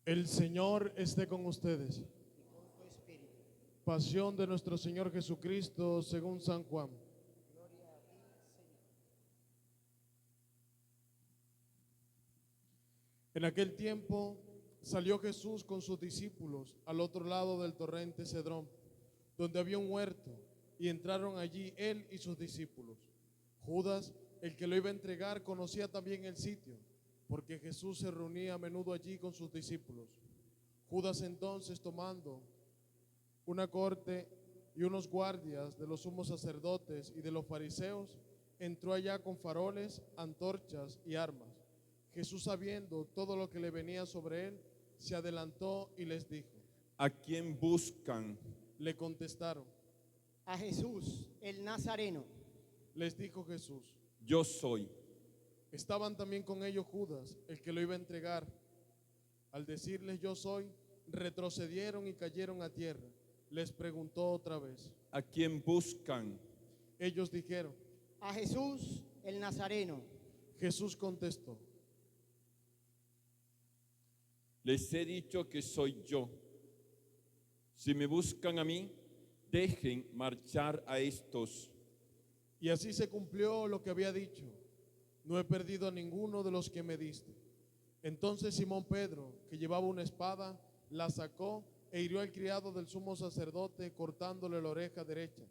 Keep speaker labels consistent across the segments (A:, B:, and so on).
A: El Señor esté con ustedes.
B: y con tu espíritu.
A: Pasión de nuestro Señor Jesucristo según San Juan.
B: Gloria a ti, Señor.
A: En aquel tiempo salió Jesús con sus discípulos al otro lado del torrente Cedrón, donde había un huerto, y entraron allí él y sus discípulos. Judas, el que lo iba a entregar, conocía también el sitio, porque Jesús se reunía a menudo allí con sus discípulos. Judas entonces, tomando una corte y unos guardias de los sumos sacerdotes y de los fariseos, entró allá con faroles, antorchas y armas. Jesús, sabiendo todo lo que le venía sobre él, se adelantó y les dijo.
C: ¿A quién buscan?
A: Le contestaron.
B: A Jesús, el Nazareno.
A: Les dijo Jesús.
C: Yo soy.
A: Estaban también con ellos Judas, el que lo iba a entregar. Al decirles yo soy, retrocedieron y cayeron a tierra. Les preguntó otra vez.
C: ¿A quién buscan?
A: Ellos dijeron.
B: A Jesús, el Nazareno.
A: Jesús contestó.
C: Les he dicho que soy yo. Si me buscan a mí, dejen marchar a estos.
A: Y así se cumplió lo que había dicho. No he perdido a ninguno de los que me diste. Entonces Simón Pedro, que llevaba una espada, la sacó e hirió al criado del sumo sacerdote, cortándole la oreja derecha.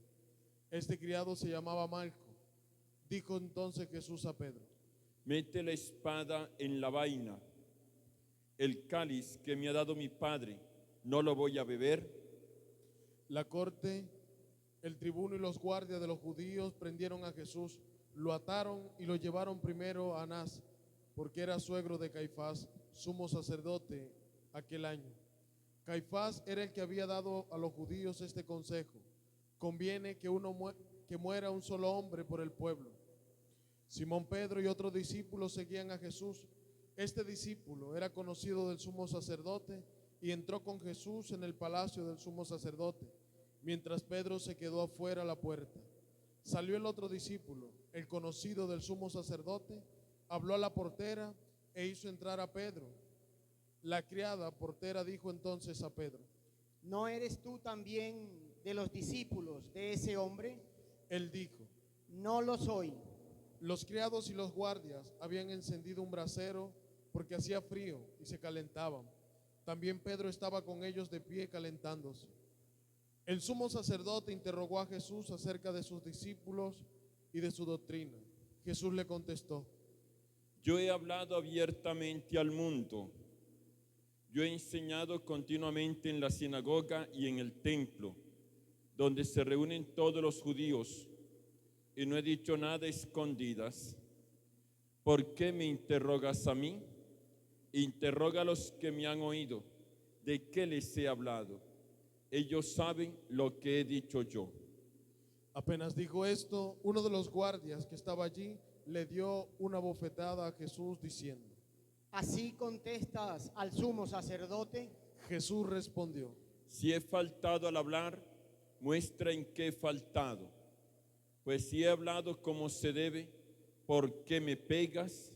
A: Este criado se llamaba Malco. Dijo entonces Jesús a Pedro.
C: Mete la espada en la vaina. El cáliz que me ha dado mi padre, ¿no lo voy a beber?
A: La corte, el tribuno y los guardias de los judíos prendieron a Jesús, lo ataron y lo llevaron primero a Anás, porque era suegro de Caifás, sumo sacerdote aquel año. Caifás era el que había dado a los judíos este consejo: conviene que muera un solo hombre por el pueblo. Simón Pedro y otros discípulos seguían a Jesús. Este discípulo era conocido del sumo sacerdote y entró con Jesús en el palacio del sumo sacerdote, mientras Pedro se quedó afuera a la puerta. Salió el otro discípulo, el conocido del sumo sacerdote, habló a la portera e hizo entrar a Pedro. La criada portera dijo entonces a Pedro.
B: ¿No eres tú también de los discípulos de ese hombre?
A: Él dijo.
B: No lo soy.
A: Los criados y los guardias habían encendido un brasero porque hacía frío y se calentaban. También Pedro estaba con ellos de pie calentándose. El sumo sacerdote interrogó a Jesús acerca de sus discípulos y de su doctrina. Jesús le contestó.
C: Yo he hablado abiertamente al mundo. Yo he enseñado continuamente en la sinagoga y en el templo, donde se reúnen todos los judíos, y no he dicho nada a escondidas. ¿Por qué me interrogas a mí? Interroga a los que me han oído. ¿De qué les he hablado? Ellos saben lo que he dicho yo.
A: Apenas dijo esto, uno de los guardias que estaba allí le dio una bofetada a Jesús diciendo.
B: ¿Así contestas al sumo sacerdote?
A: Jesús respondió.
C: Si he faltado al hablar, muestra en qué he faltado. Pues si he hablado como se debe, ¿por qué me pegas?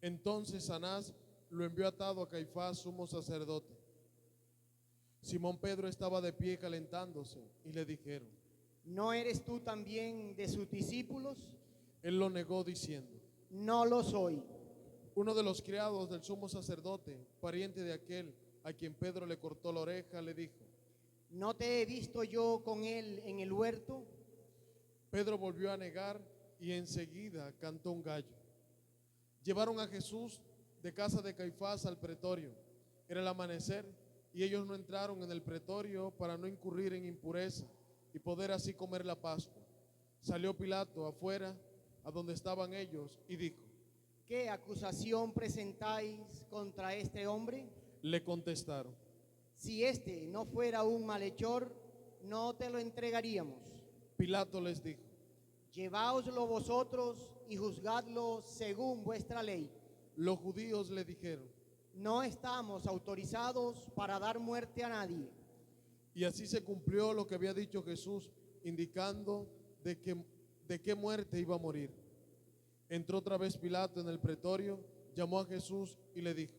A: Entonces Anás lo envió atado a Caifás, sumo sacerdote. Simón Pedro estaba de pie calentándose y le dijeron.
B: ¿No eres tú también de sus discípulos?
A: Él lo negó diciendo.
B: No lo soy.
A: Uno de los criados del sumo sacerdote, pariente de aquel a quien Pedro le cortó la oreja, le dijo.
B: ¿No te he visto yo con él en el huerto?
A: Pedro volvió a negar y enseguida cantó un gallo. Llevaron a Jesús de casa de Caifás al pretorio. Era el amanecer y ellos no entraron en el pretorio para no incurrir en impureza y poder así comer la Pascua. Salió Pilato afuera a donde estaban ellos y dijo.
B: ¿Qué acusación presentáis contra este hombre?
A: Le contestaron.
B: Si este no fuera un malhechor, no te lo entregaríamos.
A: Pilato les dijo.
B: Lleváoslo vosotros y juzgadlo según vuestra ley.
A: Los judíos le dijeron.
B: No estamos autorizados para dar muerte a nadie.
A: Y así se cumplió lo que había dicho Jesús, indicando de qué muerte iba a morir. Entró otra vez Pilato en el pretorio, llamó a Jesús y le dijo.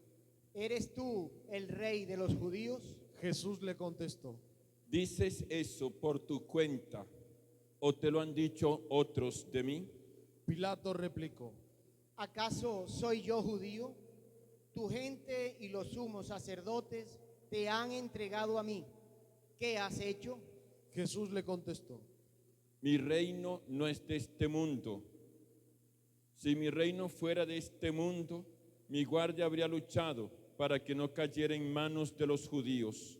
B: ¿eres tú el rey de los judíos?
A: Jesús le contestó:
C: ¿Dices eso por tu cuenta o te lo han dicho otros de mí?
A: Pilato replicó:
B: ¿Acaso soy yo judío? Tu gente y los sumos sacerdotes te han entregado a mí. ¿Qué has hecho?
A: Jesús le contestó:
C: Mi reino no es de este mundo. Si mi reino fuera de este mundo, mi guardia habría luchado para que no cayera en manos de los judíos.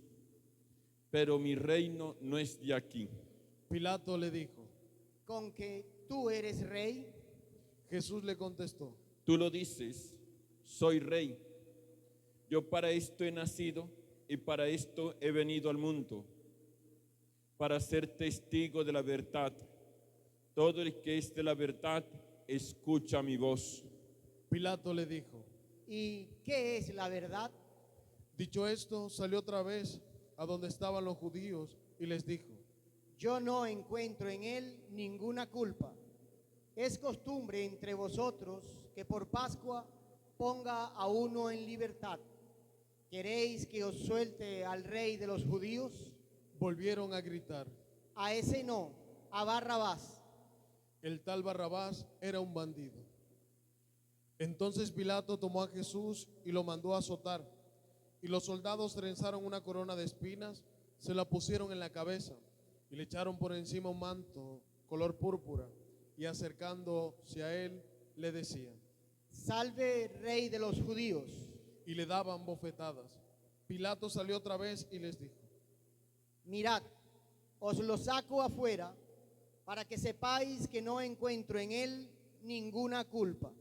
C: Pero mi reino no es de aquí.
A: Pilato le dijo:
B: ¿Con que tú eres rey?
A: Jesús le contestó:
C: Tú lo dices, soy rey. Yo para esto he nacido y para esto he venido al mundo, para ser testigo de la verdad. Todo el que es de la verdad, escucha mi voz.
A: Pilato le dijo:
B: ¿Y qué es la verdad?
A: Dicho esto, salió otra vez a donde estaban los judíos y les dijo:
B: Yo no encuentro en él ninguna culpa. Es costumbre entre vosotros que por Pascua ponga a uno en libertad. ¿Queréis que os suelte al rey de los judíos?
A: Volvieron a gritar:
B: A ese no, a Barrabás.
A: el tal Barrabás era un bandido. Entonces Pilato tomó a Jesús y lo mandó a azotar. Y los soldados trenzaron una corona de espinas, se la pusieron en la cabeza y le echaron por encima un manto color púrpura. Y acercándose a él, le decían:
B: Salve, rey de los judíos.
A: y le daban bofetadas. Pilato salió otra vez y les dijo:
B: Mirad, os lo saco afuera para que sepáis que no encuentro en él ninguna culpa.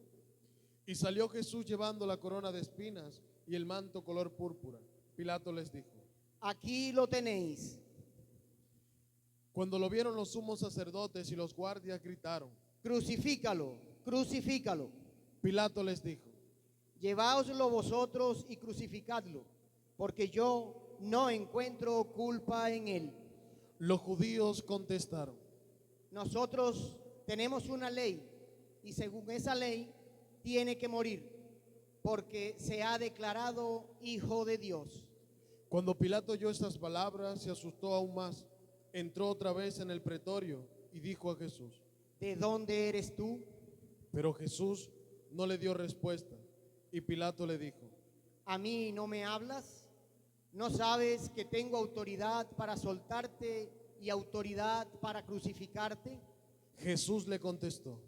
A: Y salió Jesús llevando la corona de espinas y el manto color púrpura. Pilato les dijo:
B: Aquí lo tenéis.
A: Cuando lo vieron los sumos sacerdotes y los guardias gritaron:
B: Crucifícalo, crucifícalo.
A: Pilato les dijo:
B: Lleváoslo vosotros y crucificadlo, porque yo no encuentro culpa en él.
A: Los judíos contestaron:
B: Nosotros tenemos una ley y según esa ley tiene que morir, porque se ha declarado hijo de Dios.
A: Cuando Pilato oyó estas palabras, se asustó aún más. Entró otra vez en el pretorio y dijo a Jesús:
B: ¿De dónde eres tú?
A: Pero Jesús no le dio respuesta. Y Pilato le dijo:
B: ¿A mí no me hablas? ¿No sabes que tengo autoridad para soltarte y autoridad para crucificarte?
A: Jesús le contestó: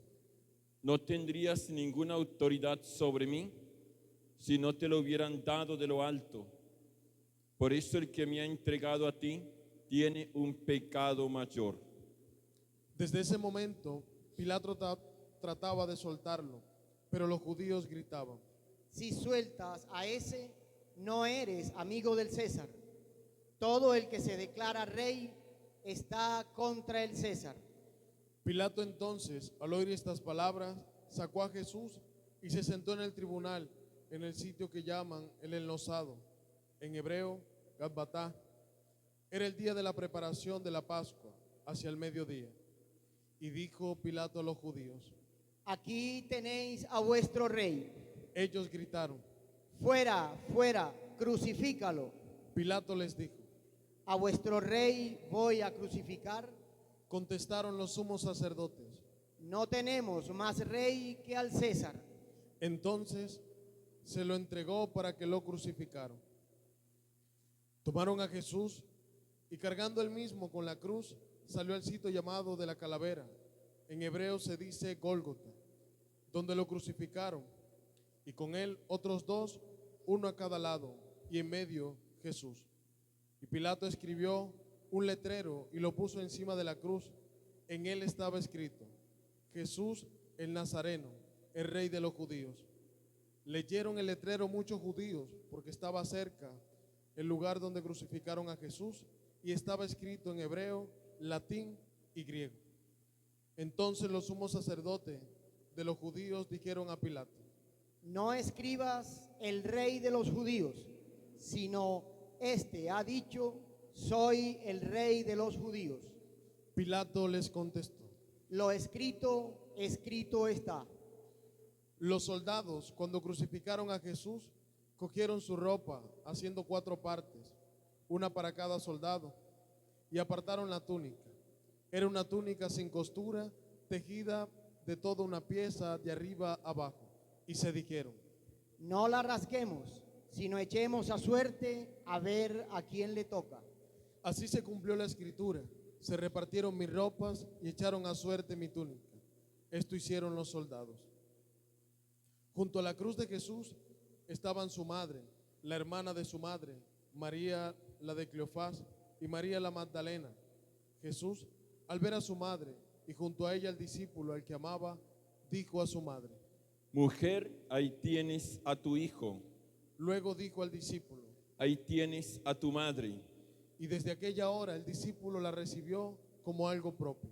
C: ¿No tendrías ninguna autoridad sobre mí si no te lo hubieran dado de lo alto? Por eso el que me ha entregado a ti tiene un pecado mayor.
A: Desde ese momento, Pilato trataba de soltarlo, pero los judíos gritaban:
B: Si sueltas a ese, no eres amigo del César. Todo el que se declara rey está contra el César.
A: Pilato entonces, al oír estas palabras, sacó a Jesús y se sentó en el tribunal, en el sitio que llaman el Enlosado, en hebreo, Gabbatá. Era el día de la preparación de la Pascua, hacia el mediodía. Y dijo Pilato a los judíos:
B: Aquí tenéis a vuestro rey.
A: Ellos gritaron.
B: Fuera, fuera, crucifícalo.
A: Pilato les dijo:
B: ¿A vuestro rey voy a crucificar?
A: Contestaron los sumos sacerdotes:
B: No tenemos más rey que al César.
A: Entonces se lo entregó para que lo crucificaran. Tomaron a Jesús y cargando él mismo con la cruz, salió al sitio llamado de la Calavera. En hebreo se dice Gólgota, donde lo crucificaron, y con él otros dos, uno a cada lado, y en medio Jesús. Y Pilato escribió un letrero y lo puso encima de la cruz. En él estaba escrito: Jesús el Nazareno, el rey de los judíos. Leyeron el letrero muchos judíos, porque estaba cerca el lugar donde crucificaron a Jesús, y estaba escrito en hebreo, latín y griego. Entonces los sumos sacerdotes de los judíos dijeron a Pilato:
B: No escribas el rey de los judíos, sino este ha dicho, soy el rey de los judíos.
A: Pilato les contestó:
B: Lo escrito, escrito está.
A: Los soldados, cuando crucificaron a Jesús, Cogieron su ropa, haciendo 4 partes, una para cada soldado, y apartaron la túnica. Era una túnica sin costura, tejida de toda una pieza de arriba abajo. Y se dijeron:
B: no la rasguemos, sino echemos a suerte a ver a quién le toca.
A: Así se cumplió la escritura. Se repartieron mis ropas y echaron a suerte mi túnica. Esto hicieron los soldados. Junto a la cruz de Jesús estaban su madre, la hermana de su madre, María la de Cleofás y María la Magdalena. Jesús, al ver a su madre y junto a ella al discípulo al que amaba, dijo a su madre:
C: mujer, ahí tienes a tu hijo,
A: Luego dijo al discípulo,
C: ahí tienes a tu madre.
A: y desde aquella hora el discípulo la recibió como algo propio.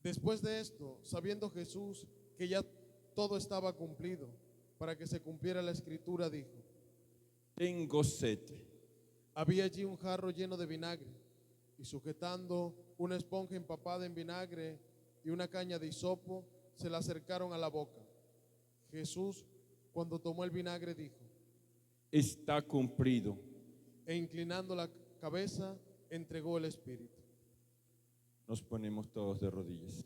A: Después de esto, sabiendo Jesús que ya todo estaba cumplido, para que se cumpliera la escritura, dijo:
C: Tengo sed.
A: había allí un jarro lleno de vinagre, y sujetando una esponja empapada en vinagre y una caña de hisopo, se la acercaron a la boca. Jesús, cuando tomó el vinagre, dijo:
C: Está cumplido.
A: e inclinando la cabeza, entregó el espíritu.
C: Nos ponemos todos de rodillas.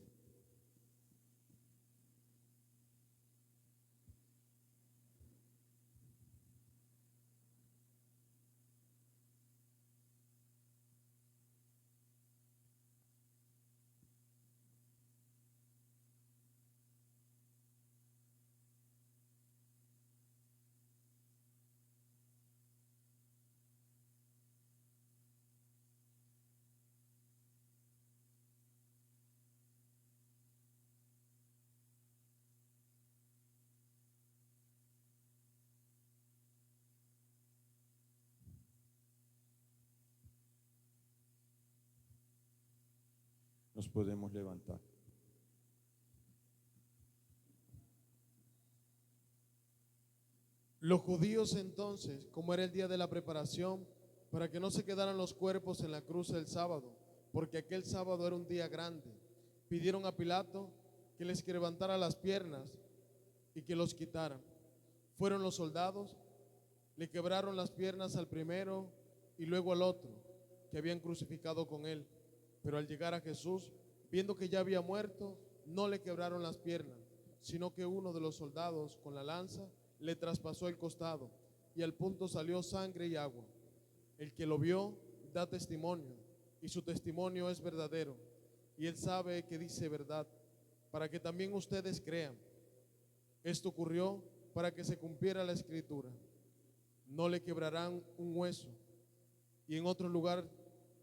C: Nos podemos levantar.
A: Los judíos entonces, como era el día de la preparación, para que no se quedaran los cuerpos en la cruz el sábado, porque aquel sábado era un día grande, pidieron a Pilato que les levantara las piernas y que los quitaran. Fueron los soldados, le quebraron las piernas al primero y luego al otro, que habían crucificado con él. Pero al llegar a Jesús, viendo que ya había muerto, no le quebraron las piernas, sino que uno de los soldados con la lanza le traspasó el costado, y al punto salió sangre y agua. El que lo vio da testimonio, y su testimonio es verdadero, y él sabe que dice verdad, para que también ustedes crean. Esto ocurrió para que se cumpliera la escritura: no le quebrarán un hueso. Y en otro lugar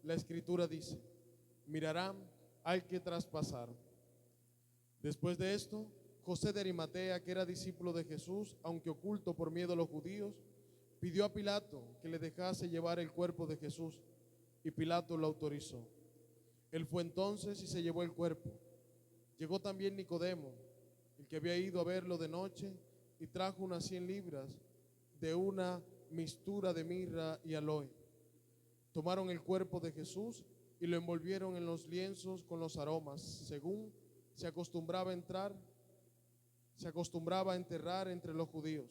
A: la escritura dice: mirarán al que traspasaron. Después de esto, José de Arimatea, que era discípulo de Jesús, aunque oculto por miedo a los judíos, pidió a Pilato que le dejase llevar el cuerpo de Jesús, y Pilato lo autorizó. Él fue entonces y se llevó el cuerpo. Llegó también Nicodemo, el que había ido a verlo de noche, y trajo unas 100 libras de una mixtura de mirra y aloe. Tomaron el cuerpo de Jesús y lo envolvieron en los lienzos con los aromas, según se acostumbraba a enterrar entre los judíos.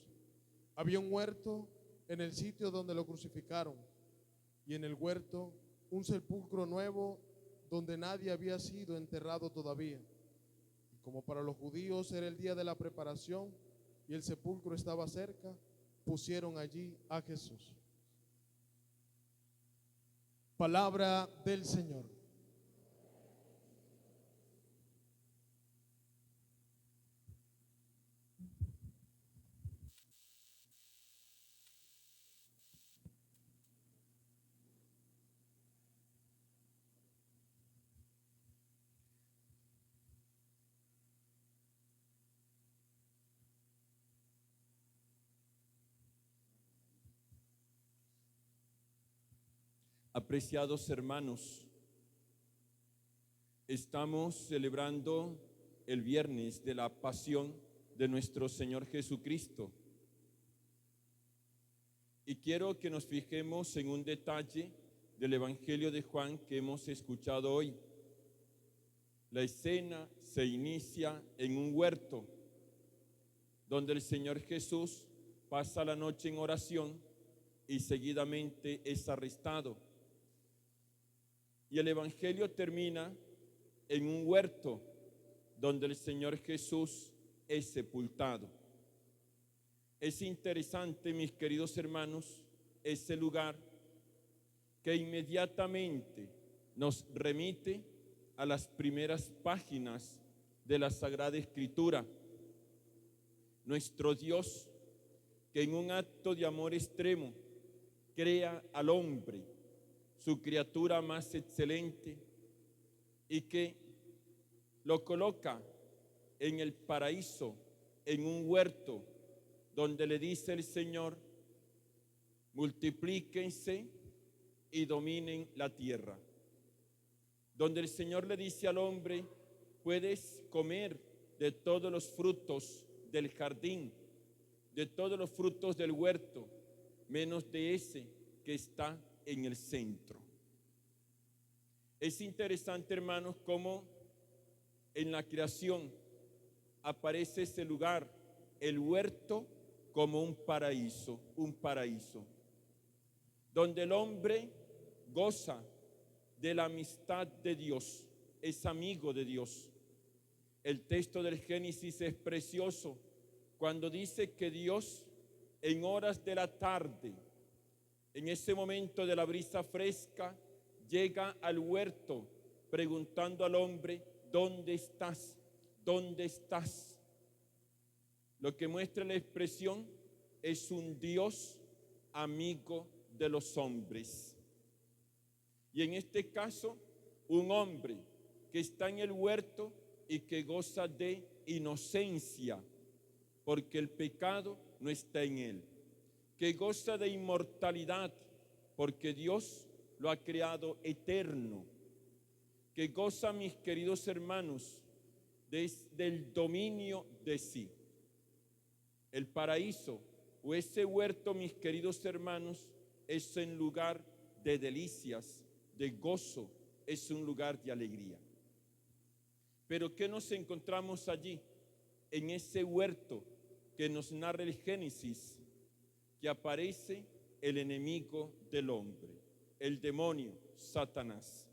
A: Había un huerto en el sitio donde lo crucificaron, y en el huerto un sepulcro nuevo donde nadie había sido enterrado todavía. Y como para los judíos era el día de la preparación y el sepulcro estaba cerca, pusieron allí a Jesús. Palabra del Señor.
C: Apreciados hermanos, estamos celebrando el viernes de la pasión de nuestro Señor Jesucristo. Y quiero que nos fijemos en un detalle del Evangelio de Juan que hemos escuchado hoy. La escena se inicia en un huerto, donde el Señor Jesús pasa la noche en oración y seguidamente es arrestado. Y el Evangelio termina en un huerto donde el Señor Jesús es sepultado. Es interesante, mis queridos hermanos, ese lugar que inmediatamente nos remite a las primeras páginas de la Sagrada Escritura. Nuestro Dios, que en un acto de amor extremo crea al hombre, su criatura más excelente, y que lo coloca en el paraíso, en un huerto, donde le dice el Señor: multiplíquense y dominen la tierra. Donde el Señor le dice al hombre: puedes comer de todos los frutos del jardín, de todos los frutos del huerto, menos de ese que está en el centro. Es interesante, hermanos, cómo en la creación aparece ese lugar, el huerto, como un paraíso, donde el hombre goza de la amistad de Dios, es amigo de Dios. El texto del Génesis es precioso cuando dice que Dios, en horas de la tarde, en ese momento de la brisa fresca, llega al huerto preguntando al hombre: ¿dónde estás? ¿Dónde estás? Lo que muestra la expresión es un Dios amigo de los hombres. Y en este caso, un hombre que está en el huerto y que goza de inocencia, porque el pecado no está en él, que goza de inmortalidad, porque Dios lo ha creado eterno, que goza, mis queridos hermanos, del dominio de sí. El paraíso o ese huerto, mis queridos hermanos, es un lugar de delicias, de gozo, es un lugar de alegría. Pero ¿qué nos encontramos allí? En ese huerto que nos narra el Génesis, que aparece el enemigo del hombre, el demonio, Satanás.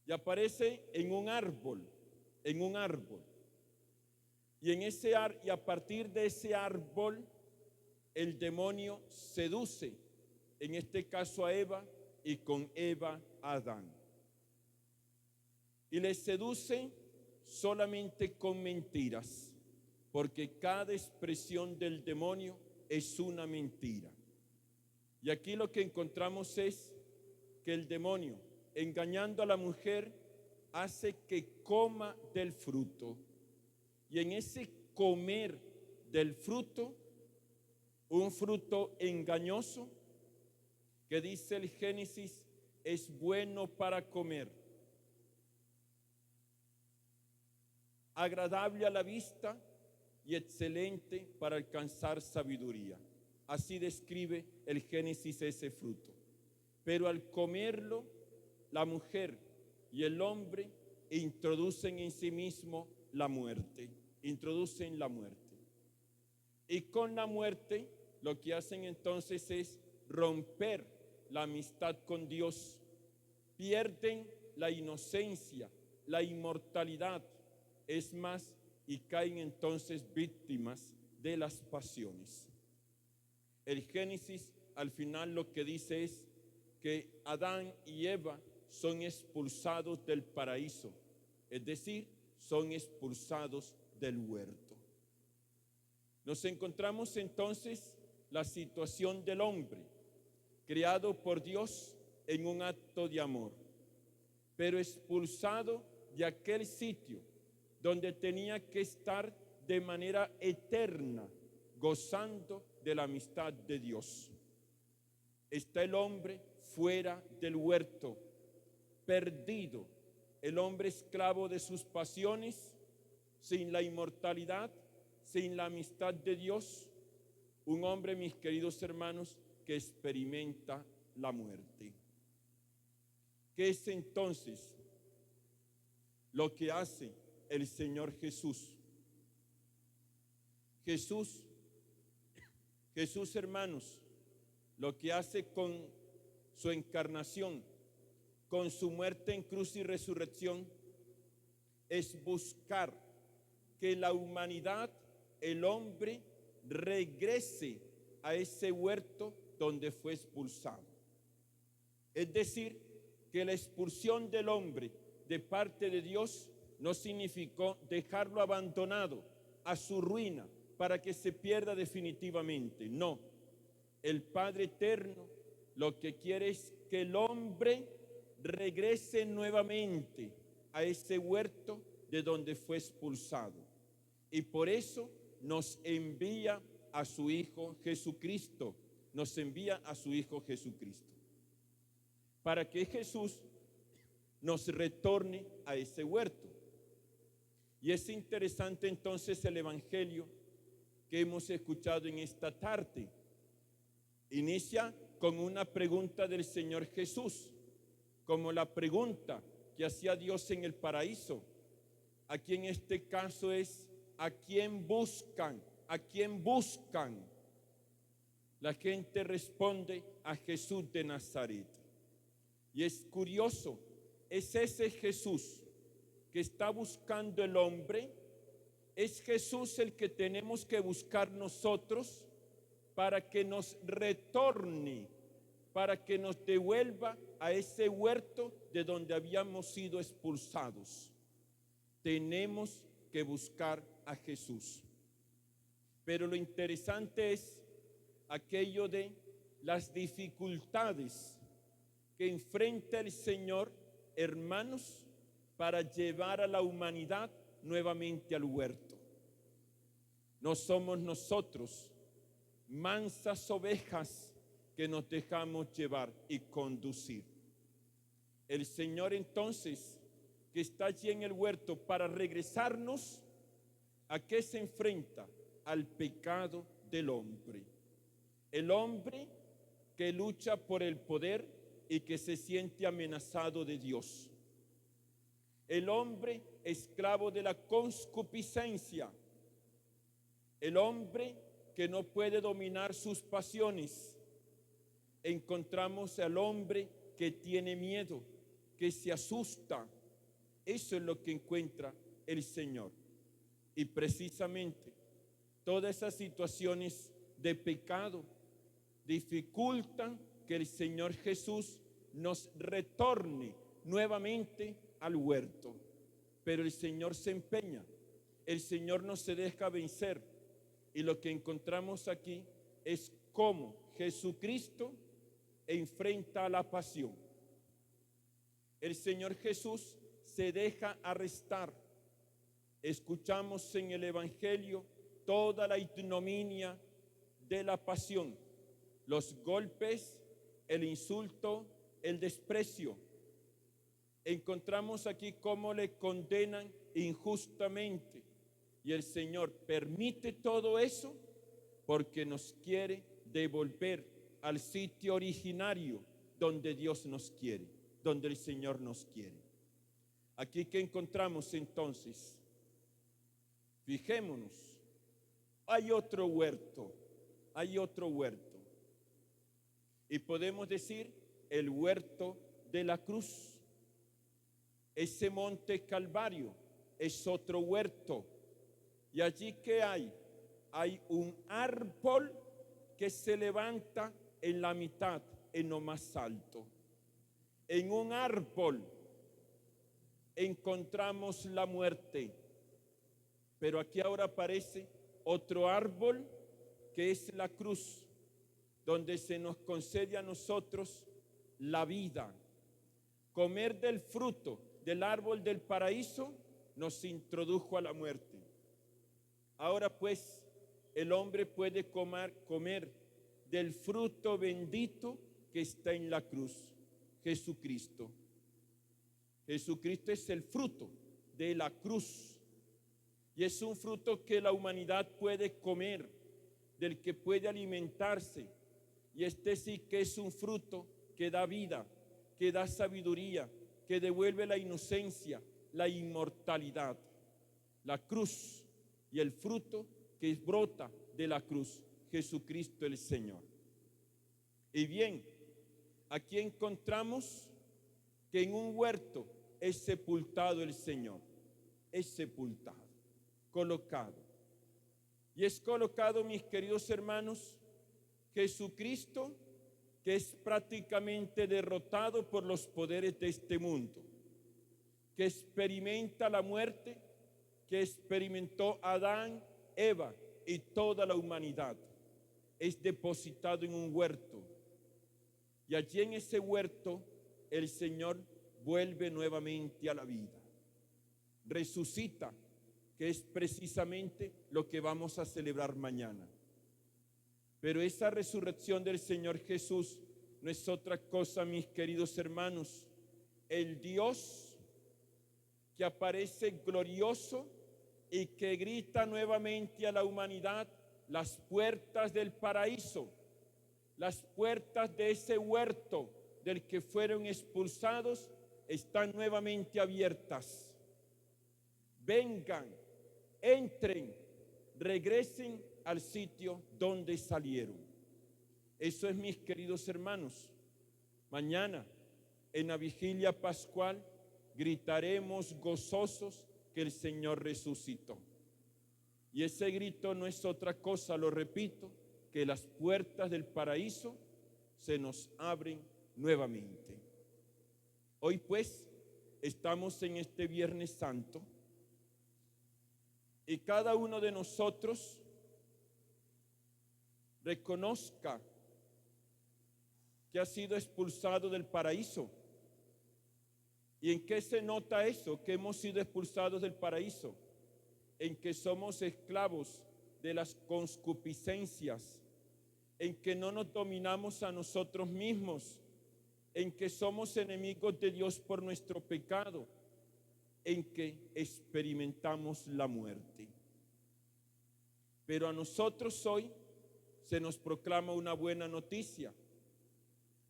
C: Y aparece en un árbol. Y a partir de ese árbol, el demonio seduce, en este caso a Eva, y con Eva a Adán. Y le seduce solamente con mentiras, porque cada expresión del demonio es una mentira. Y aquí lo que encontramos es que el demonio, engañando a la mujer, hace que coma del fruto. Y en ese comer del fruto, un fruto engañoso, que dice el Génesis, es bueno para comer, agradable a la vista y excelente para alcanzar sabiduría. Así describe el Génesis ese fruto. Pero al comerlo, la mujer y el hombre introducen en sí mismo la muerte, introducen la muerte. Y con la muerte lo que hacen entonces es romper la amistad con Dios, pierden la inocencia, la inmortalidad, es más, y caen entonces víctimas de las pasiones. El Génesis al final lo que dice es que Adán y Eva son expulsados del paraíso, es decir, son expulsados del huerto. Nos encontramos entonces la situación del hombre, creado por Dios en un acto de amor, pero expulsado de aquel sitio donde tenía que estar de manera eterna, gozando de la amistad de Dios. Está el hombre fuera del huerto, perdido, el hombre esclavo de sus pasiones, sin la inmortalidad, sin la amistad de Dios, un hombre, mis queridos hermanos, que experimenta la muerte. ¿Qué es entonces lo que hace el Señor Jesús? Jesús Jesús, hermanos, lo que hace con su encarnación, con su muerte en cruz y resurrección, es buscar que la humanidad, el hombre, regrese a ese huerto donde fue expulsado. Es decir, que la expulsión del hombre de parte de Dios no significó dejarlo abandonado a su ruina para que se pierda definitivamente. No, el Padre Eterno lo que quiere es que el hombre regrese nuevamente a ese huerto de donde fue expulsado. Y por eso nos envía a su Hijo Jesucristo. Nos envía a su Hijo Jesucristo. Para que Jesús nos retorne a ese huerto. Y es interesante entonces el evangelio que hemos escuchado en esta tarde. Inicia con una pregunta del Señor Jesús, como la pregunta que hacía Dios en el paraíso. Aquí en este caso es: ¿a quién buscan? ¿A quién buscan? La gente responde: a Jesús de Nazaret. Y es curioso, es ese Jesús que está buscando el hombre, es Jesús el que tenemos que buscar nosotros para que nos retorne, para que nos devuelva a ese huerto de donde habíamos sido expulsados. Tenemos que buscar a Jesús. Pero lo interesante es aquello de las dificultades que enfrenta el Señor, hermanos, para llevar a la humanidad nuevamente al huerto. No somos nosotros mansas ovejas que nos dejamos llevar y conducir. El Señor entonces, que está allí en el huerto para regresarnos, ¿a qué se enfrenta? Al pecado del hombre. El hombre que lucha por el poder y que se siente amenazado de Dios. El hombre esclavo de la concupiscencia. El hombre que no puede dominar sus pasiones. Encontramos al hombre que tiene miedo, que se asusta. Eso es lo que encuentra el Señor. Y precisamente todas esas situaciones de pecado dificultan que el Señor Jesús nos retorne nuevamente al huerto. Pero el Señor se empeña, el Señor no se deja vencer. Y lo que encontramos aquí es cómo Jesucristo enfrenta a la pasión. El Señor Jesús se deja arrestar. Escuchamos en el Evangelio toda la ignominia de la pasión, los golpes, el insulto, el desprecio. Encontramos aquí cómo le condenan injustamente. Y el Señor permite todo eso porque nos quiere devolver al sitio originario donde Dios nos quiere, donde el Señor nos quiere. Aquí que encontramos entonces, fijémonos, hay otro huerto, hay otro huerto. Y podemos decir el huerto de la cruz. Ese monte Calvario es otro huerto. Y allí ¿qué hay? Hay un árbol que se levanta en la mitad, en lo más alto. En un árbol encontramos la muerte. Pero aquí ahora aparece otro árbol que es la cruz, donde se nos concede a nosotros la vida. Comer del fruto del árbol del paraíso nos introdujo a la muerte. Ahora pues el hombre puede comer del fruto bendito que está en la cruz, Jesucristo. Jesucristo es el fruto de la cruz y es un fruto que la humanidad puede comer, del que puede alimentarse, y este sí que es un fruto que da vida, que da sabiduría, que devuelve la inocencia, la inmortalidad. La cruz y el fruto que brota de la cruz, Jesucristo el Señor. Y bien, aquí encontramos que en un huerto es sepultado el Señor, es sepultado, colocado. Y es colocado, mis queridos hermanos, Jesucristo, que es prácticamente derrotado por los poderes de este mundo, que experimenta la muerte, que experimentó Adán, Eva y toda la humanidad, es depositado en un huerto. Y allí en ese huerto el Señor vuelve nuevamente a la vida, resucita, que es precisamente lo que vamos a celebrar mañana. Pero esa resurrección del Señor Jesús no es otra cosa, mis queridos hermanos, el Dios que aparece glorioso y que grita nuevamente a la humanidad: las puertas del paraíso, las puertas de ese huerto del que fueron expulsados están nuevamente abiertas. Vengan, entren, regresen al sitio donde salieron. Eso es, mis queridos hermanos. Mañana, en la vigilia pascual, gritaremos gozosos que el Señor resucitó. Y ese grito no es otra cosa, lo repito, que las puertas del paraíso se nos abren nuevamente. Hoy pues estamos en este Viernes Santo y cada uno de nosotros reconozca que ha sido expulsado del paraíso. ¿Y en qué se nota eso? Que hemos sido expulsados del paraíso. En que somos esclavos de las concupiscencias, en que no nos dominamos a nosotros mismos, en que somos enemigos de Dios por nuestro pecado, en que experimentamos la muerte. Pero a nosotros hoy se nos proclama una buena noticia.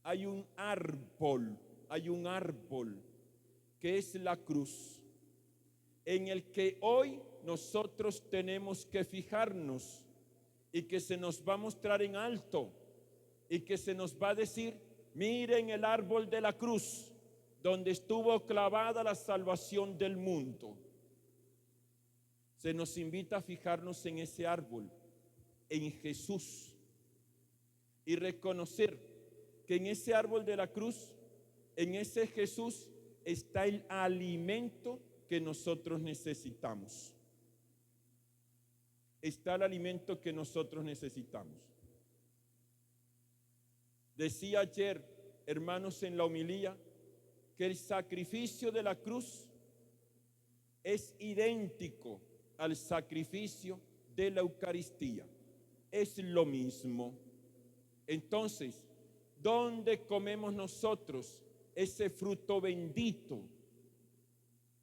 C: Hay un árbol que es la cruz, en el que hoy nosotros tenemos que fijarnos y que se nos va a mostrar en alto y que se nos va a decir: miren el árbol de la cruz, donde estuvo clavada la salvación del mundo. Se nos invita a fijarnos en ese árbol, en Jesús, y reconocer que en ese árbol de la cruz, en ese Jesús, está el alimento que nosotros necesitamos. Está el alimento que nosotros necesitamos. Decía ayer, hermanos, en la homilía, que el sacrificio de la cruz es idéntico al sacrificio de la Eucaristía. Es lo mismo. Entonces, ¿dónde comemos nosotros ese fruto bendito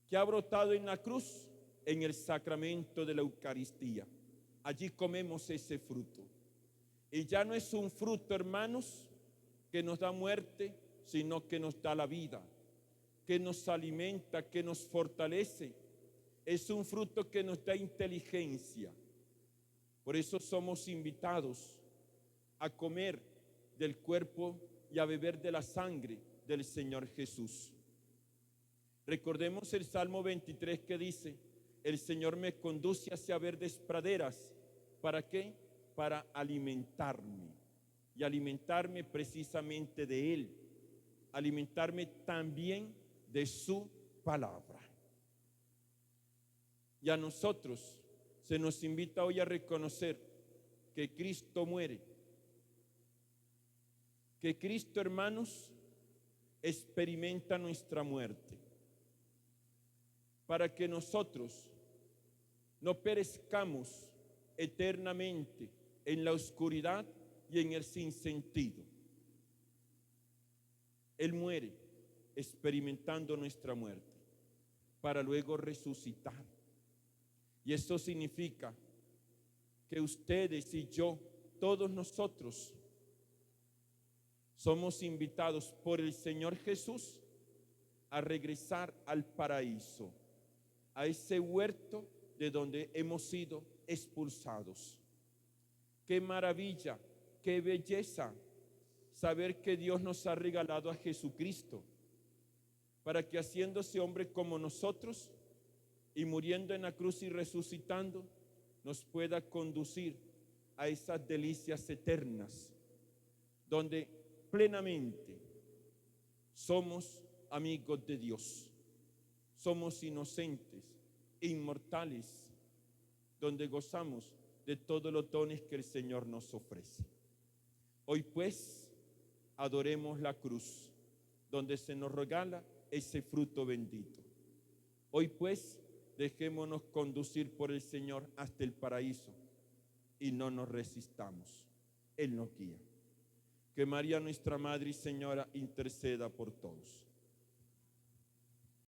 C: que ha brotado en la cruz? En el sacramento de la Eucaristía. Allí comemos ese fruto. Y ya no es un fruto, hermanos, que nos da muerte, sino que nos da la vida, que nos alimenta, que nos fortalece. Es un fruto que nos da inteligencia. Por eso somos invitados a comer del cuerpo y a beber de la sangre del Señor Jesús. Recordemos el Salmo 23 que dice: el Señor me conduce hacia verdes praderas. ¿Para qué? Para alimentarme. Y alimentarme precisamente de Él. Alimentarme también de su palabra. Y a nosotros se nos invita hoy a reconocer que Cristo muere. Que Cristo, hermanos, experimenta nuestra muerte. Para que nosotros no perezcamos eternamente en la oscuridad y en el sinsentido. Él muere experimentando nuestra muerte para luego resucitar. Y eso significa que ustedes y yo, todos nosotros, somos invitados por el Señor Jesús a regresar al paraíso, a ese huerto de donde hemos sido expulsados. Qué maravilla, qué belleza saber que Dios nos ha regalado a Jesucristo para que haciéndose hombre como nosotros y muriendo en la cruz y resucitando, nos pueda conducir a esas delicias eternas, donde plenamente somos amigos de Dios, somos inocentes, inmortales, donde gozamos de todos los dones que el Señor nos ofrece. Hoy pues adoremos la cruz, donde se nos regala ese fruto bendito. Hoy pues dejémonos conducir por el Señor hasta el paraíso y no nos resistamos. Él nos guía. Que María, nuestra Madre y Señora, interceda por todos.